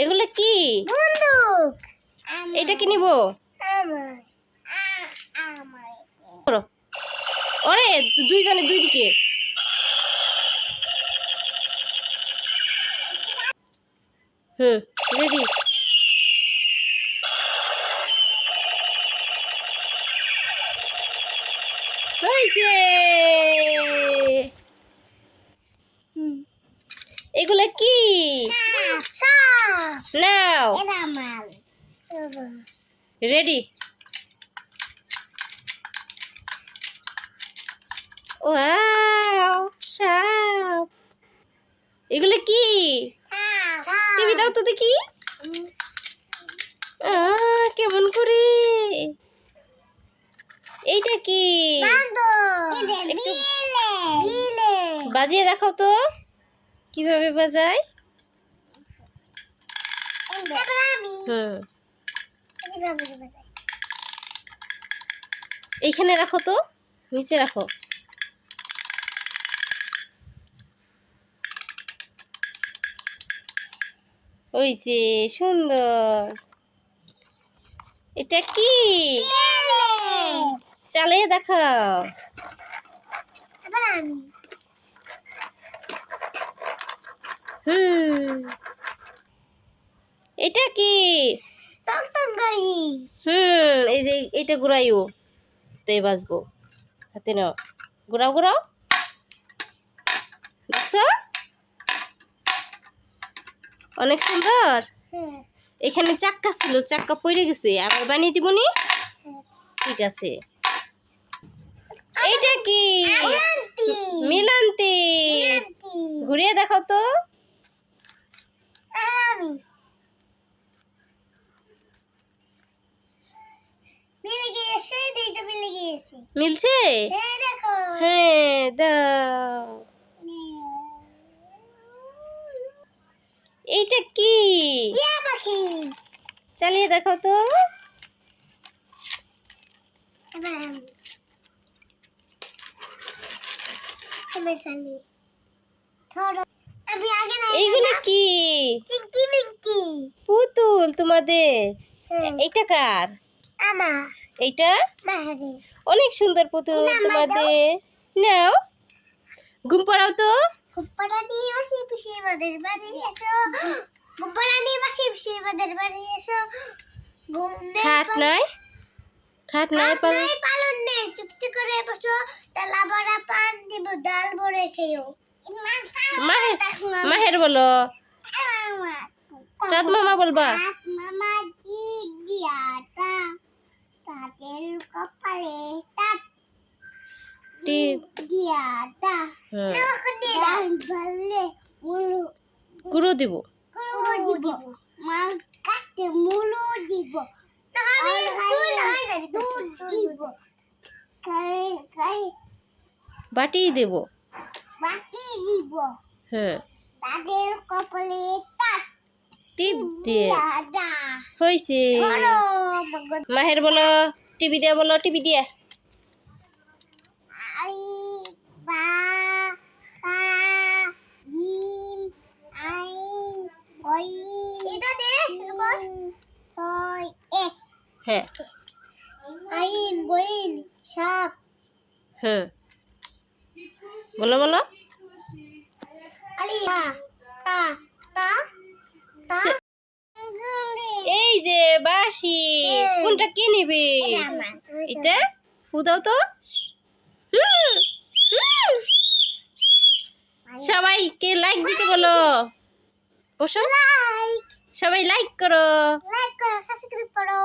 এগুলো কি? বন্দুক। এটা কি নিব? ওরে দুইজনে দুই দিকে। রেডি। হইছে। এগুলা কি? নাও রেডি। ওয়াও সাপ। এগুলা কি? টিভি দাও তো দেখি। কেমন করে? এইটা কি? একটু বাজিয়ে দেখাও তো কিভাবে বাজায়। এইখানে রাখো তো, নিচে রাখো। ওই যে সুন্দর। এটা কি? চালিয়ে দেখাও। এটা কি? এই যে এটা ঘুরাইও তো বাজবো। হাতে নাও, ঘুরাও ঘুরাও। দেখছো অনেক সুন্দর। এখানে চাক্কা ছিল, চাক্কা পড়ে গেছে, আবার বানিয়ে দিবনি। ঠিক আছে। এটা কি? মিলান্তি। ঘুরিয়ে দেখাও তো। মিলছে? হ্যাঁ দাও। এইটা কি? চালিয়ে দেখাও তো। এইগুলো কি? পুতুল তোমাদের। এইটা কার? এইটা অনেক সুন্দর পুতুল তোমাদের। নাও ঘুম পাড়াও তো। খাট নাই, খাট নাই পালন নেই। চুপটি করে বসো, তেলা ভরা পান দিব, ডাল ভরে খেও। মাহের বলো, চাঁদ মামা বলবা। মামা জিগ দিয়াটা তাদের কপালে তাত টিপ দিয়াটা ডাল ভরলে মুলু গুরু দিব, গুরু দিব, মাল কাটে মুলু দিব, দিব বাটি দেব, বাটি দিব। হ্যাঁ তাদের কপালে তাত টিপ দিয়ে হয়েছে। ধরো মাহের বলো, টিভি দিয়ে বলো, টিভি দিয়ে। আই বা কা হিম আইন ওই এটা দে ওই এক হ্যাঁ আইন বইন সাপ। হ্যাঁ বলো বলো। আলিয়া তা তা তা এই যে বাঁশি, কোনটা কি নিবি? এটা ফুদাও তো। সবাইকে লাইক দিতে বলো। বসো, লাইক সবাই লাইক করো, সাবস্ক্রাইব করো।